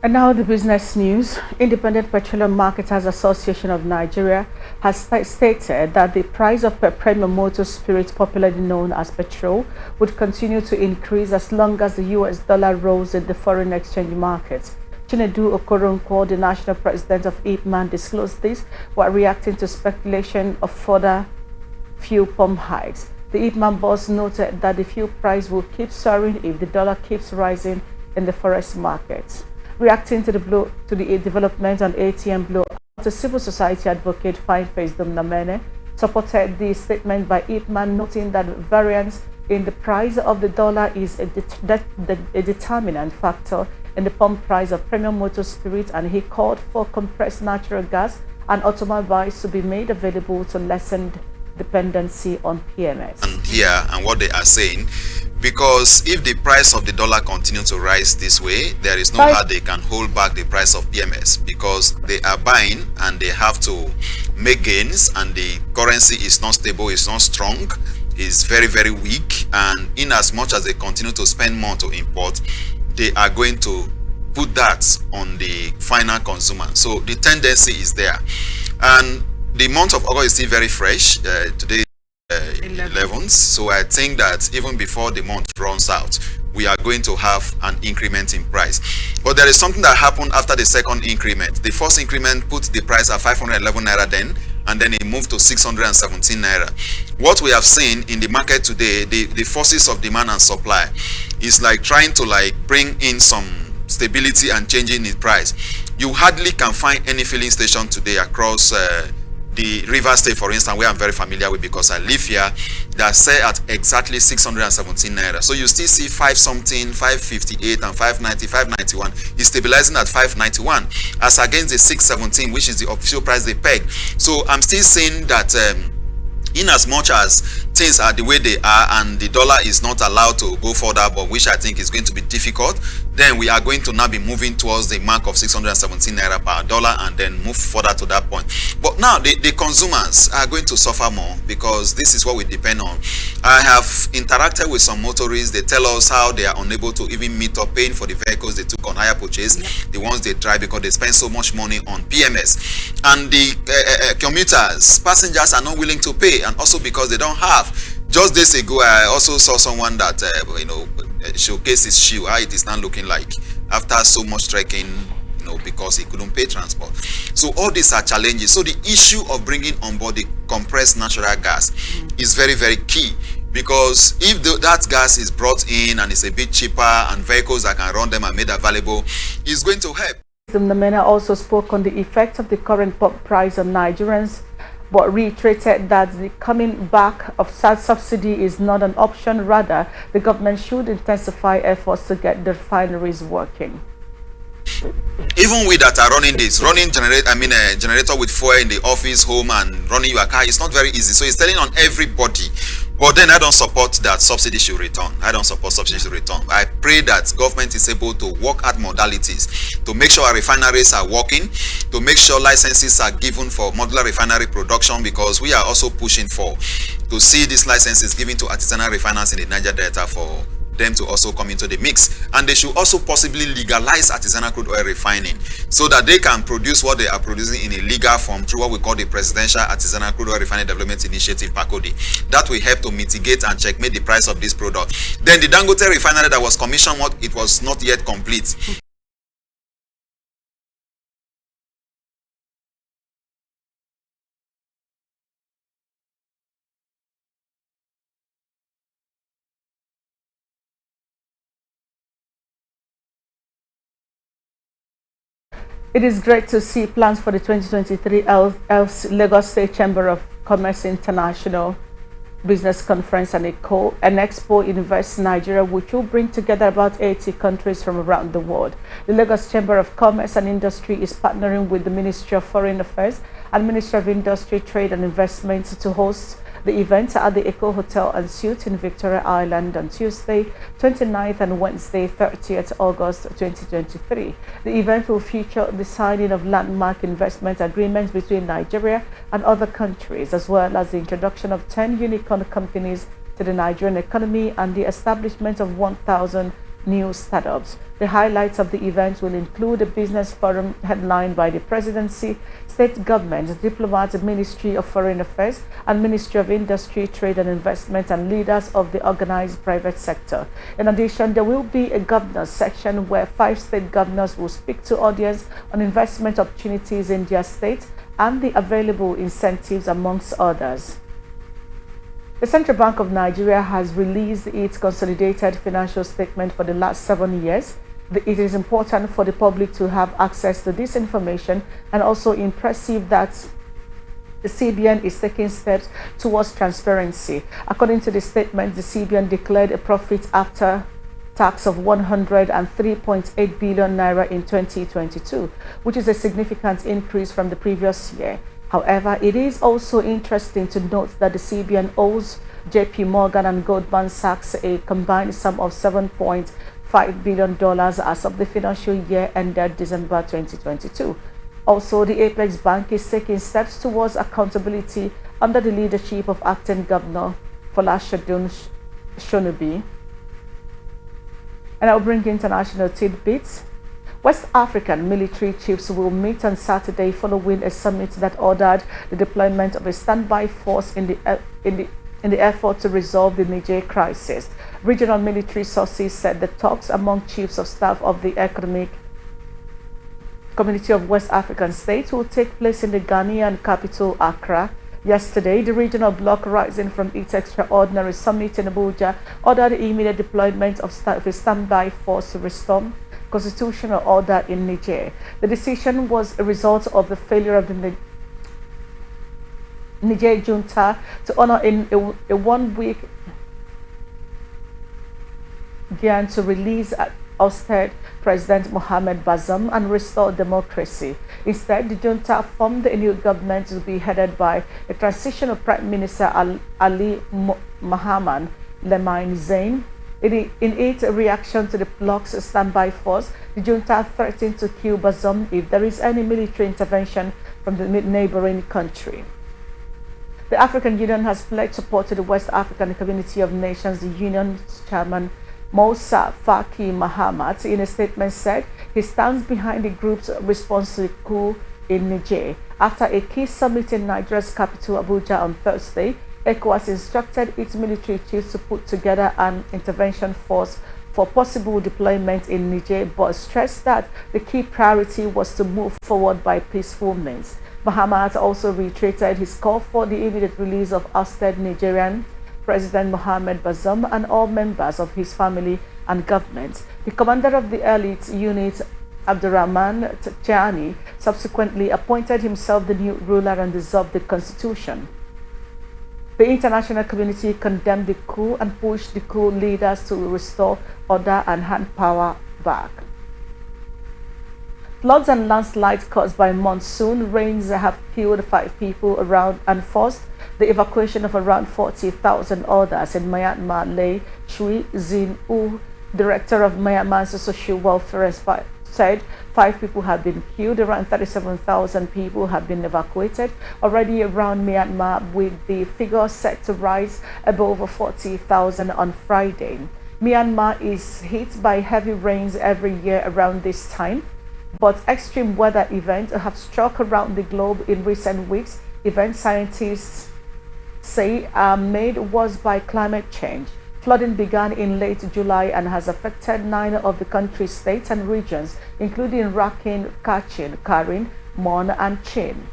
[SPEAKER 1] And now the business news. Independent Petroleum Marketers Association of Nigeria has stated that the price of premium motor spirit, popularly known as petrol, would continue to increase as long as the US dollar rose in the foreign exchange markets. Chinedu Okoronkwo, the national president of IPMAN, disclosed this while reacting to speculation of further fuel pump hikes. The IPMAN boss noted that the fuel price will keep soaring if the dollar keeps rising in the forex markets. Reacting to the development on ATM blow, the civil society advocate Fineface Dumnamene supported the statement by IPMAN, noting that variance in the price of the dollar is a determinant factor in the pump price of premium motor spirit, and he called for compressed natural gas and automobiles to be made available to lessen dependency on PMS.
[SPEAKER 10] And here and what they are saying, because if the price of the dollar continues to rise this way, there is no how they can hold back the price of PMS, because they are buying and they have to make gains, and the currency is not stable, it's not strong, is very, very weak, and in as much as they continue to spend more to import, they are going to put that on the final consumer. So the tendency is there, and the month of August is still very fresh. Today 11th, so I think that even before the month runs out, we are going to have an increment in price. But there is something that happened after the second increment. The first increment put the price at 511 naira then, and then it moved to 617 naira. What we have seen in the market today, the forces of demand and supply is like trying to bring in some stability and changing its price. You hardly can find any filling station today across the River State, for instance, where I'm very familiar with because I live here, that sell at exactly 617 naira. So you still see 5 something, 558 and 590, 591 is stabilizing at 591 as against the 617, which is the official price they peg. So I'm still saying that in as much as things are the way they are and the dollar is not allowed to go further, but which I think is going to be difficult, then we are going to now be moving towards the mark of 617 naira per dollar and then move further to that point. But now the consumers are going to suffer more because this is what we depend on. I have interacted with some motorists. They tell us how they are unable to even meet up paying for the vehicles they took on hire purchase, the ones they drive, because they spend so much money on PMS. And the commuters, passengers are not willing to pay, and also because they don't have. Just days ago, I also saw someone that showcased his shoe, how it is now looking like after so much trekking, because he couldn't pay transport. So all these are challenges. So the issue of bringing on board the compressed natural gas is very, very key, because if that gas is brought in and it's a bit cheaper and vehicles that can run them are made available, it's going to help.
[SPEAKER 1] The Namena also spoke on the effect of the current pump price on Nigerians, but reiterated that the coming back of subsidy is not an option. Rather, the government should intensify efforts to get the refineries working.
[SPEAKER 10] Even we that are running generator with fuel in the office, home, and running your car, it's not very easy. So it's telling on everybody. But then I don't support that subsidy should return. I don't support subsidy should return. I pray that government is able to work at modalities to make sure our refineries are working, to make sure licenses are given for modular refinery production, because we are also pushing to see these licenses given to artisanal refiners in the Niger Delta for them to also come into the mix. And they should also possibly legalize artisanal crude oil refining so that they can produce what they are producing in a legal form through what we call the Presidential Artisanal Crude Oil Refining Development Initiative, PACODI. That will help to mitigate and checkmate the price of this product. Then the Dangote refinery that was commissioned, it was not yet complete.
[SPEAKER 1] It is great to see plans for the 2023 Lagos State Chamber of Commerce International Business Conference and Expo Invest Nigeria, which will bring together about 80 countries from around the world. The Lagos Chamber of Commerce and Industry is partnering with the Ministry of Foreign Affairs and Ministry of Industry, Trade and Investment to host the event at the Eco Hotel and Suite in Victoria Island on Tuesday 29th and Wednesday 30th August 2023. The event will feature the signing of landmark investment agreements between Nigeria and other countries, as well as the introduction of 10 unicorn companies to the Nigerian economy and the establishment of 1,000 new startups. The highlights of the event will include a business forum headlined by the Presidency, state government, diplomats, Ministry of Foreign Affairs and Ministry of Industry, Trade and Investment, and leaders of the organized private sector. In addition, there will be a governors section where 5 state governors will speak to audience on investment opportunities in their state and the available incentives, amongst others. The Central Bank of Nigeria has released its consolidated financial statement for the last 7 years. It is important for the public to have access to this information, and also impressive that the CBN is taking steps towards transparency. According to the statement, the CBN declared a profit after tax of 103.8 billion naira in 2022, which is a significant increase from the previous year. However, it is also interesting to note that the CBN owes JP Morgan and Goldman Sachs a combined sum of $7.5 billion as of the financial year ended December 2022. Also, the Apex Bank is taking steps towards accountability under the leadership of Acting Governor Folashadun Shonubi. And I'll bring international tidbits. West African military chiefs will meet on Saturday following a summit that ordered the deployment of a standby force in the effort to resolve the Niger crisis. Regional military sources said the talks among chiefs of staff of the Economic Community of West African States will take place in the Ghanaian capital, Accra. Yesterday, the regional bloc rising from its extraordinary summit in Abuja ordered the immediate deployment of a standby force to restore constitutional order in Niger. The decision was a result of the failure of the Niger junta to honor in a one-week plan to release ousted President Mohamed Bazoum and restore democracy. Instead, the junta formed a new government to be headed by a transitional Prime Minister Ali Mohamed Lemine Zain. In its reaction to the bloc's standby force, the junta threatened to kill Bazoum if there is any military intervention from the neighboring country. The African Union has pledged support to the West African Community of Nations. The union's chairman Moussa Faki Mahamat, in a statement, said he stands behind the group's response to the coup in Niger. After a key summit in Nigeria's capital, Abuja, on Thursday, ECOWAS instructed its military chiefs to put together an intervention force for possible deployment in Niger, but stressed that the key priority was to move forward by peaceful means. Mahamat also reiterated his call for the immediate release of ousted Nigerian President Mohamed Bazoum and all members of his family and government. The commander of the elite unit, Abdurrahman Tchani, subsequently appointed himself the new ruler and dissolved the constitution. The international community condemned the coup and pushed the coup leaders to restore order and hand power back. Floods and landslides caused by monsoon rains have killed 5 people around and forced the evacuation of around 40,000 others in Myanmar. Lei Chui Zin-u, director of Myanmar's social welfare, said 5 people have been killed, around 37,000 people have been evacuated already around Myanmar, with the figure set to rise above 40,000 on Friday. Myanmar is hit by heavy rains every year around this time, but extreme weather events have struck around the globe in recent weeks. Event scientists say are made worse by climate change. Flooding began in late July and has affected 9 of the country's states and regions, including Rakhine, Kachin, Karin, Mon and Chin.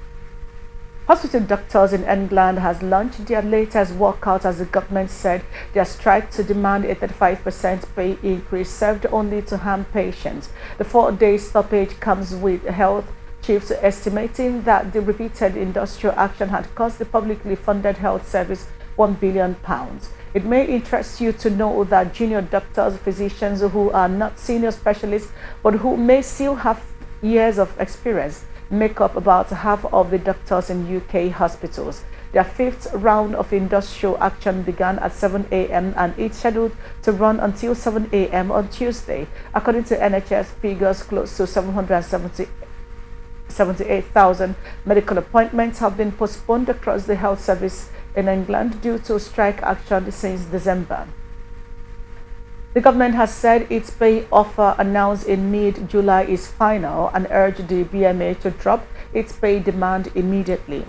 [SPEAKER 1] Hospital doctors in England has launched their latest walkout as the government said their strike to demand a 35% pay increase served only to harm patients. The 4-day stoppage comes with health chiefs estimating that the repeated industrial action had cost the publicly funded health service £1 billion. It may interest you to know that junior doctors, physicians who are not senior specialists but who may still have years of experience, make up about half of the doctors in UK hospitals. Their 5th round of industrial action began at 7 a.m. and it's scheduled to run until 7 a.m. on Tuesday. According to NHS figures, close to 78,000 medical appointments have been postponed across the health service in England due to strike action since December. The government has said its pay offer announced in mid-July is final and urged the BMA to drop its pay demand immediately.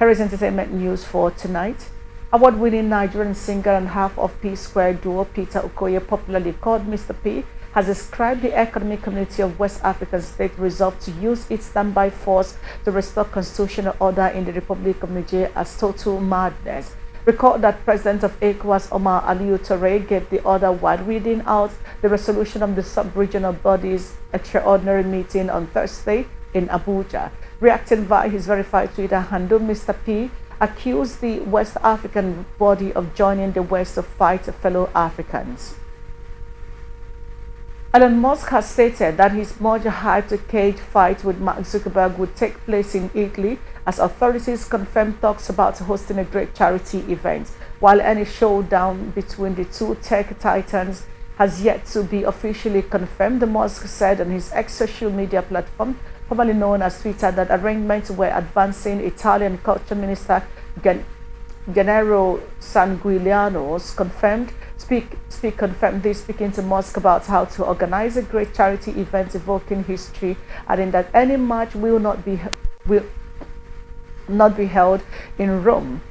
[SPEAKER 1] Here is entertainment news for tonight. Award-winning Nigerian singer and half of P-Square duo Peter Okoye, popularly called Mr. P, has described the Economic Community of West African States' resolve to use its standby force to restore constitutional order in the Republic of Niger as total madness. Recall that President of ECOWAS Omar Aliyu Toure gave the order while reading out the resolution of the sub-regional body's extraordinary meeting on Thursday in Abuja. Reacting via his verified Twitter handle, Mr. P accused the West African body of joining the West to fight fellow Africans. Elon Musk has stated that his much hyped cage fight with Mark Zuckerberg would take place in Italy as authorities confirm talks about hosting a great charity event, while any showdown between the two tech titans has yet to be officially confirmed. Musk said on his ex social media platform, formerly known as Twitter, that arrangements were advancing. Italian Culture Minister Gennaro Sanguiliano's confirmed this, speaking to Musk about how to organize a great charity event evoking history, adding that any match will not be held in Rome.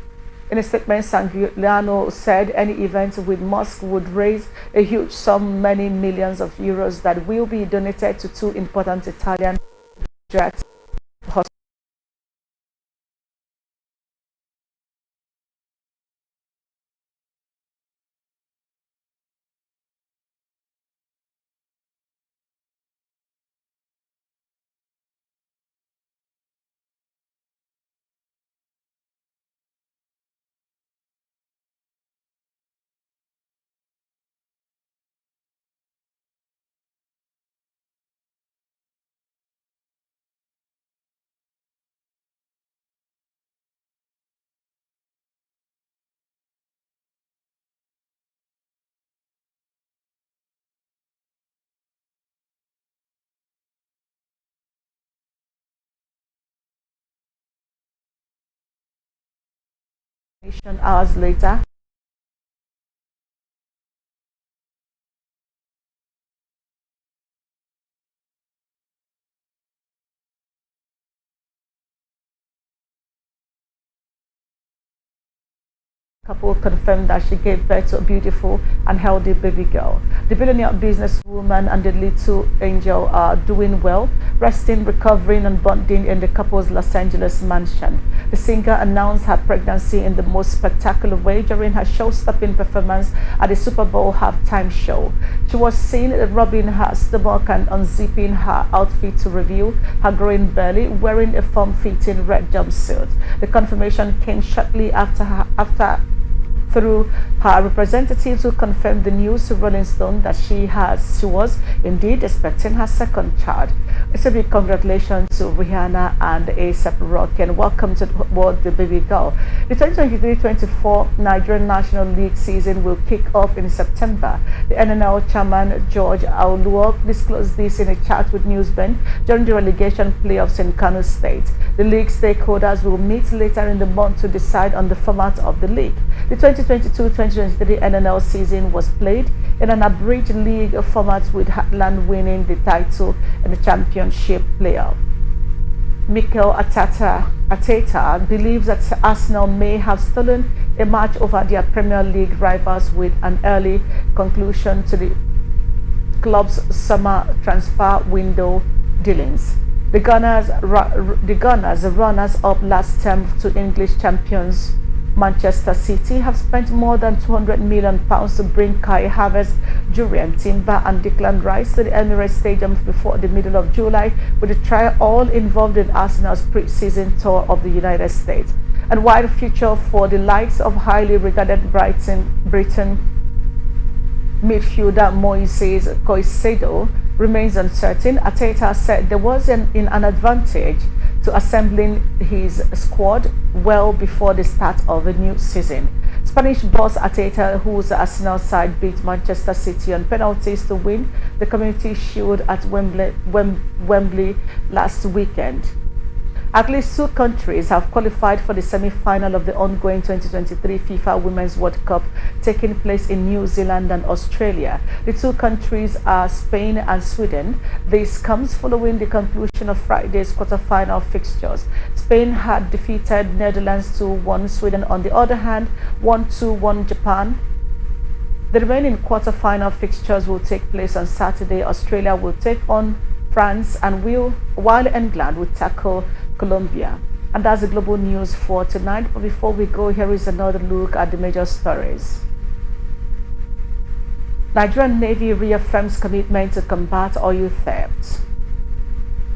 [SPEAKER 1] In a statement, Sanguiliano said any event with Musk would raise a huge sum, many millions of euros, that will be donated to two important Italian projects. Hours later, couple confirmed that she gave birth to a beautiful and healthy baby girl. The billionaire businesswoman and the little angel are doing well, resting, recovering, and bonding in the couple's Los Angeles mansion. The singer announced her pregnancy in the most spectacular way during her show-stopping performance at the Super Bowl halftime show. She was seen rubbing her stomach and unzipping her outfit to reveal her growing belly, wearing a form-fitting red jumpsuit. The confirmation came shortly through her representatives, who confirmed the news to Rolling Stone that she was indeed expecting her second child. It's a big congratulations to Rihanna and A$AP Rocky, and welcome to the world, the baby girl. The 2023-24 Nigerian National League season will kick off in September. The NNL chairman George Auluo disclosed this in a chat with Newsbend during the relegation playoffs in Kano State. The league stakeholders will meet later in the month to decide on the format of the league. The 2022-2023 NNL season was played in an abridged league format, with Heartland winning the title in the championship playoff. Mikel Arteta believes that Arsenal may have stolen a match over their Premier League rivals with an early conclusion to the club's summer transfer window dealings. The Gunners, runners-up last term to English champions Manchester City, have spent more than £200 million to bring Kai Havertz, Jurriën Timber and Declan Rice to the Emirates Stadium before the middle of July, with the trial all involved in Arsenal's pre-season tour of the United States. And while the future for the likes of highly regarded Britain midfielder Moises Caicedo remains uncertain, Arteta said there was an advantage to assembling his squad well before the start of the new season. Spanish boss Arteta, whose Arsenal side beat Manchester City on penalties to win the Community Shield at Wembley last weekend. At least two countries have qualified for the semi-final of the ongoing 2023 FIFA Women's World Cup taking place in New Zealand and Australia. The two countries are Spain and Sweden. This comes following the conclusion of Friday's quarter-final fixtures. Spain had defeated Netherlands 2-1, Sweden on the other hand won 2-1 Japan. The remaining quarter-final fixtures will take place on Saturday. Australia will take on France, and while England will tackle Colombia. And that's the global news for tonight. But before we go, here is another look at the major stories. Nigerian Navy reaffirms commitment to combat oil theft.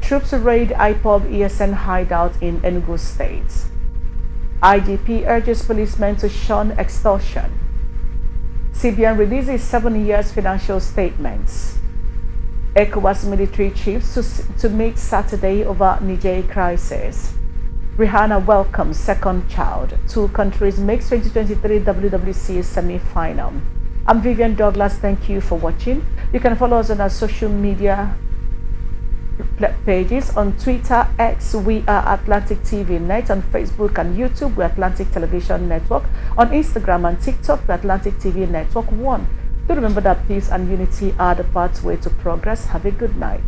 [SPEAKER 1] Troops raid IPOB ESN hideout in Enugu State. IGP urges policemen to shun extortion. CBN releases 7 years financial statements. ECOWAS military chiefs to meet Saturday over Niger crisis. Rihanna welcomes second child. Two countries makes 2023 WWC semi-final. I'm Vivian Douglas. Thank you for watching. You can follow us on our social media pages. On Twitter, X, we are Atlantic TV Net. On Facebook and YouTube, we're Atlantic Television Network. On Instagram and TikTok, we're Atlantic TV Network 1. Do remember that peace and unity are the pathway to progress. Have a good night.